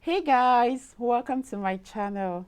Hey guys, welcome to my channel.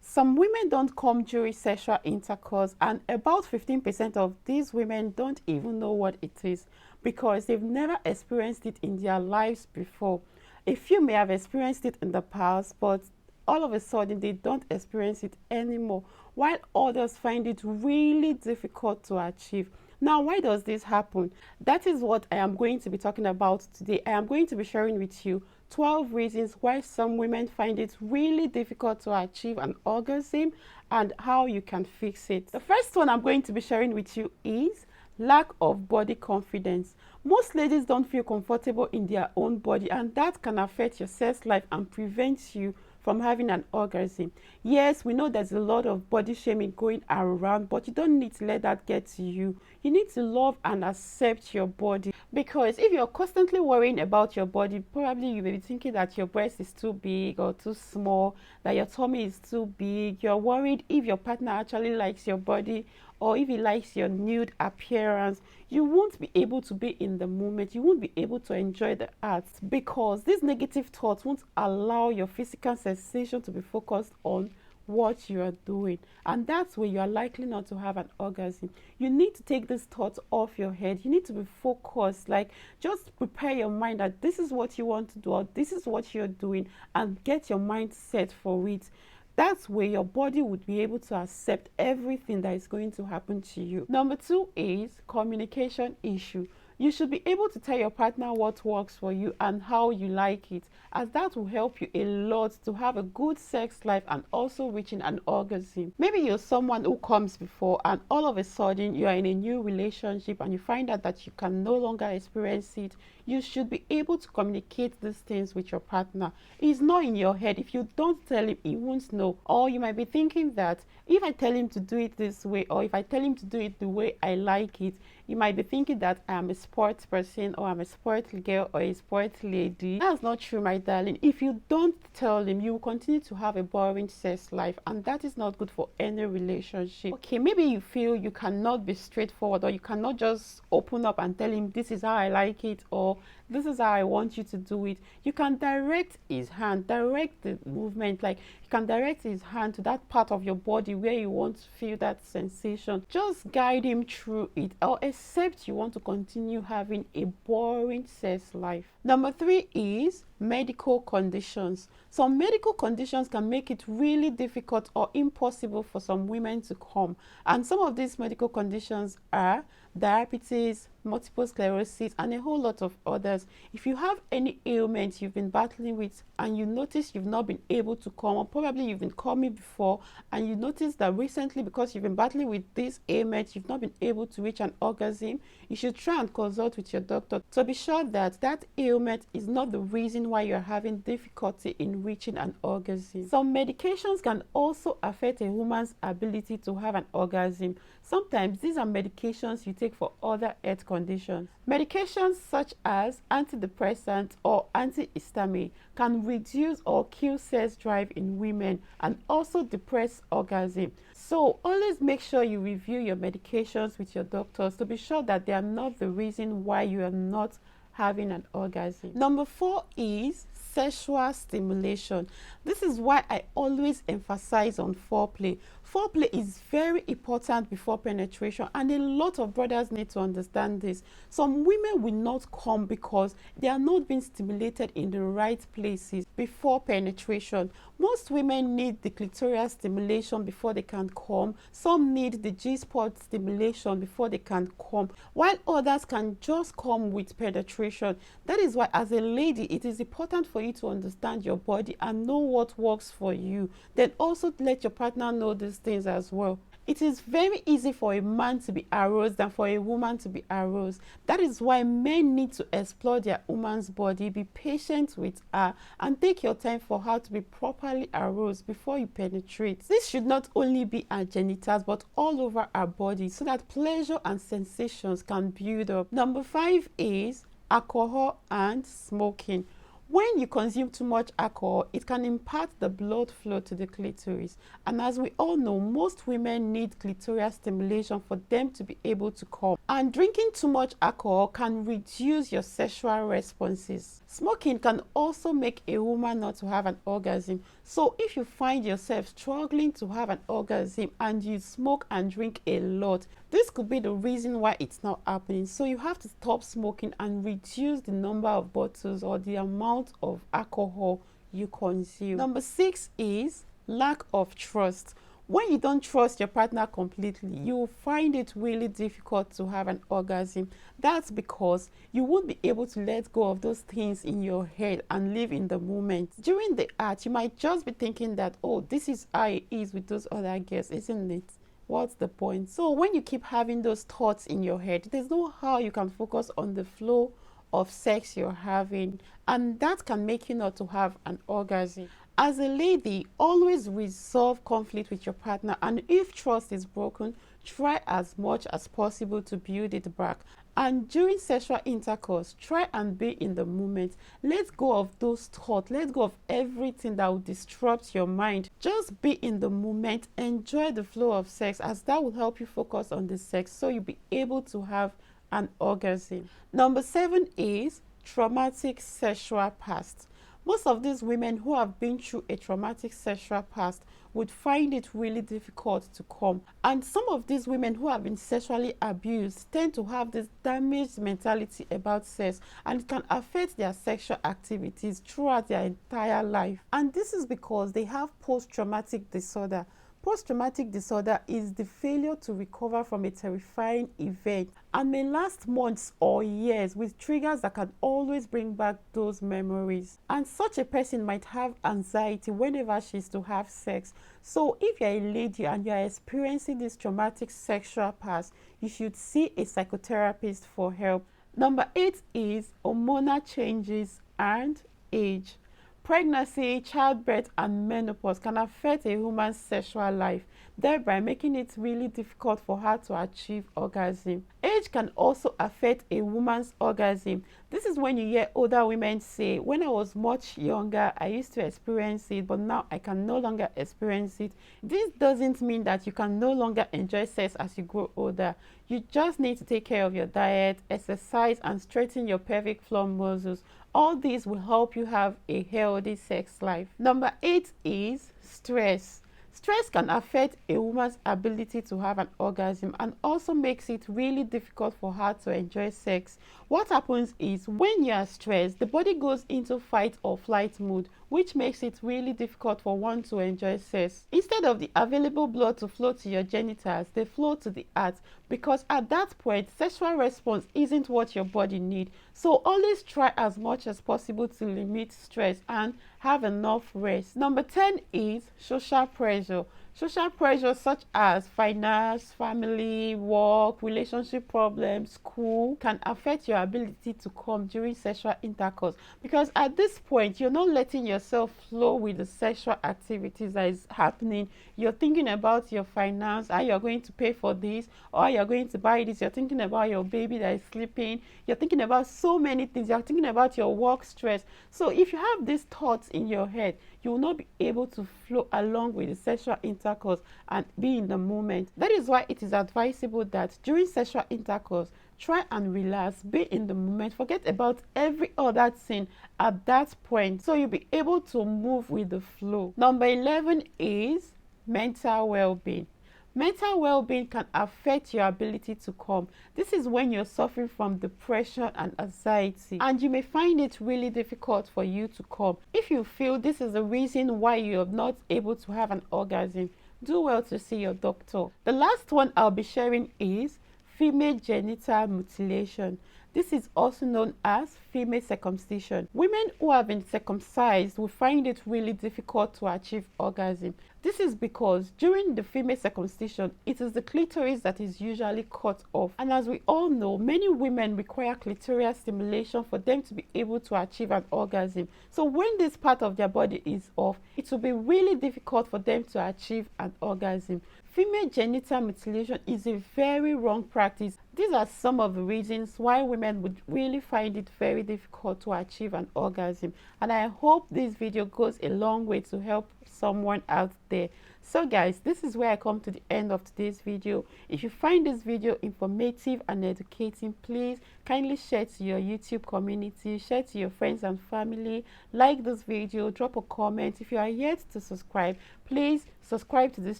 Some women don't come during sexual intercourse, and about 15% of these women don't even know what it is because they've never experienced it in their lives before. A few may have experienced it in the past, but all of a sudden they don't experience it anymore, while others find it really difficult to achieve. Now, why does this happen? That is what I am going to be talking about today. I am going to be sharing with you 12 reasons why some women find it really difficult to achieve an orgasm and how you can fix it. The first one I'm going to be sharing with you is lack of body confidence. Most ladies don't feel comfortable in their own body, and that can affect your sex life and prevent you from having an orgasm. Yes, we know there's a lot of body shaming going around, but you don't need to let that get to you. You need to love and accept your body, because if you're constantly worrying about your body, probably you may be thinking that your breast is too big or too small, that your tummy is too big. You're worried if your partner actually likes your body or if he likes your nude appearance. You won't be able to be in the moment. You won't be able to enjoy the arts because these negative thoughts won't allow your physical sensation to be focused on what you are doing, and that's where you are likely not to have an orgasm. You need to take these thoughts off your head. You need to be focused, like just prepare your mind that this is what you want to do or this is what you're doing, and get your mind set for it. That's where your body would be able to accept everything that is going to happen to you. Number two is communication issue. You should be able to tell your partner what works for you and how you like it, as that will help you a lot to have a good sex life and also reaching an orgasm. Maybe you're someone who comes before and all of a sudden you are in a new relationship and you find out that you can no longer experience it. You should be able to communicate these things with your partner. It's not in your head. If you don't tell him, he won't know. Or you might be thinking that if I tell him to do it this way, or if I tell him to do it the way I like it, you might be thinking that I am a sports person or I'm a sports girl or a sports lady. That's not true, my darling. If you don't tell him, you will continue to have a boring sex life, and that is not good for any relationship. Okay, maybe you feel you cannot be straightforward, or you cannot just open up and tell him this is how I like it or this is how I want you to do it. You can direct his hand, direct the movement, like you can direct his hand to that part of your body where you want to feel that sensation. Just guide him through it, or except you want to continue having a boring sex life. Number three is medical conditions. Some medical conditions can make it really difficult or impossible for some women to come, and some of these medical conditions are diabetes, multiple sclerosis, and a whole lot of others. If you have any ailment you've been battling with and you notice you've not been able to come, or probably you've been coming before and you notice that recently because you've been battling with this ailment you've not been able to reach an orgasm, you should try and consult with your doctor to be sure that that ailment is not the reason why you're having difficulty in reaching an orgasm. Some medications can also affect a woman's ability to have an orgasm. Sometimes these are medications you take for other health conditions. Medications such as antidepressants or antihistamine can reduce or kill sex drive in women and also depress orgasm. So always make sure you review your medications with your doctors to be sure that they are not the reason why you are not having an orgasm. Number four is sexual stimulation. This is why I always emphasize on foreplay. Foreplay is very important before penetration, and a lot of brothers need to understand this. Some women will not come because they are not being stimulated in the right places before penetration. Most women need the clitoral stimulation before they can come. Some need the G-spot stimulation before they can come, while others can just come with penetration. That is why as a lady it is important for you to understand your body and know what works for you. Then also let your partner know these things as well. It is very easy for a man to be aroused than for a woman to be aroused. That is why men need to explore their woman's body, be patient with her, and take your time for her to be properly aroused before you penetrate. This should not only be our genitals but all over our body so that pleasure and sensations can build up. Number five is alcohol and smoking. When you consume too much alcohol, it can impact the blood flow to the clitoris. And as we all know, most women need clitoral stimulation for them to be able to come. And drinking too much alcohol can reduce your sexual responses. Smoking can also make a woman not to have an orgasm. So if you find yourself struggling to have an orgasm and you smoke and drink a lot, this could be the reason why it's not happening. So you have to stop smoking and reduce the number of bottles or the amount of alcohol you consume. Number 6 is lack of trust. When you don't trust your partner completely, you will find it really difficult to have an orgasm. That's because you won't be able to let go of those things in your head and live in the moment. During the act, you might just be thinking that, oh, this is how it is with those other girls, isn't it? What's the point? So when you keep having those thoughts in your head, there's no how you can focus on the flow of sex you're having, and that can make you not to have an orgasm. As a lady, always resolve conflict with your partner, and if trust is broken, try as much as possible to build it back. And during sexual intercourse, try and be in the moment. Let go of those thoughts. Let go of everything that will disrupt your mind. Just be in the moment. Enjoy the flow of sex, as that will help you focus on the sex so you'll be able to have an orgasm. Number 7 is traumatic sexual past. Most of these women who have been through a traumatic sexual past would find it really difficult to come. And some of these women who have been sexually abused tend to have this damaged mentality about sex, and it can affect their sexual activities throughout their entire life. And this is because they have post-traumatic disorder. Post-traumatic disorder is the failure to recover from a terrifying event and may last months or years, with triggers that can always bring back those memories. And such a person might have anxiety whenever she's to have sex. So if you're a lady and you're experiencing this traumatic sexual past, you should see a psychotherapist for help. Number 8 is hormonal changes and age. Pregnancy, childbirth, and menopause can affect a woman's sexual life, thereby making it really difficult for her to achieve orgasm. Age can also affect a woman's orgasm. This is when you hear older women say, when I was much younger, I used to experience it, but now I can no longer experience it. This doesn't mean that you can no longer enjoy sex as you grow older. You just need to take care of your diet, exercise, and straighten your pelvic floor muscles. All these will help you have a healthy sex life. Number 8 is stress. Stress can affect a woman's ability to have an orgasm and also makes it really difficult for her to enjoy sex. What happens is when you are stressed, the body goes into fight or flight mode, which makes it really difficult for one to enjoy sex. Instead of the available blood to flow to your genitals, they flow to the heart, because at that point, sexual response isn't what your body needs. So always try as much as possible to limit stress and have enough rest. Number 10 is social pressure. Social pressure such as finance, family, work, relationship problems, school can affect your ability to come during sexual intercourse, because at this point you're not letting yourself flow with the sexual activities that is happening. You're thinking about your finance, how you're going to pay for this, or how you're going to buy this. You're thinking about your baby that is sleeping. You're thinking about so many things. You're thinking about your work stress. So if you have these thoughts in your head, you will not be able to flow along with the sexual intercourse and be in the moment. That is why it is advisable that during sexual intercourse, try and relax, be in the moment, forget about every other thing at that point, so you'll be able to move with the flow. Number 11 is mental well-being. Mental well-being can affect your ability to come. This is when you're suffering from depression and anxiety, and you may find it really difficult for you to come. If you feel this is the reason why you're not able to have an orgasm, do well to see your doctor. The last one I'll be sharing is female genital mutilation. This is also known as female circumcision. Women who have been circumcised will find it really difficult to achieve orgasm. This is because during the female circumcision, it is the clitoris that is usually cut off. And as we all know, many women require clitoral stimulation for them to be able to achieve an orgasm. So when this part of their body is off, it will be really difficult for them to achieve an orgasm. Female genital mutilation is a very wrong practice. These are some of the reasons why women would really find it very difficult to achieve an orgasm. And I hope this video goes a long way to help someone out there. So guys, this is where I come to the end of today's video. If you find this video informative and educating, please kindly share to your YouTube community, share to your friends and family, like this video, drop a comment. If you are yet to subscribe, please subscribe to this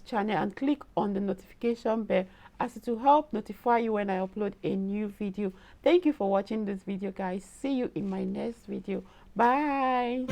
channel and click on the notification bell, as it will help notify you when I upload a new video. Thank you for watching this video, guys. See you in my next video. Bye.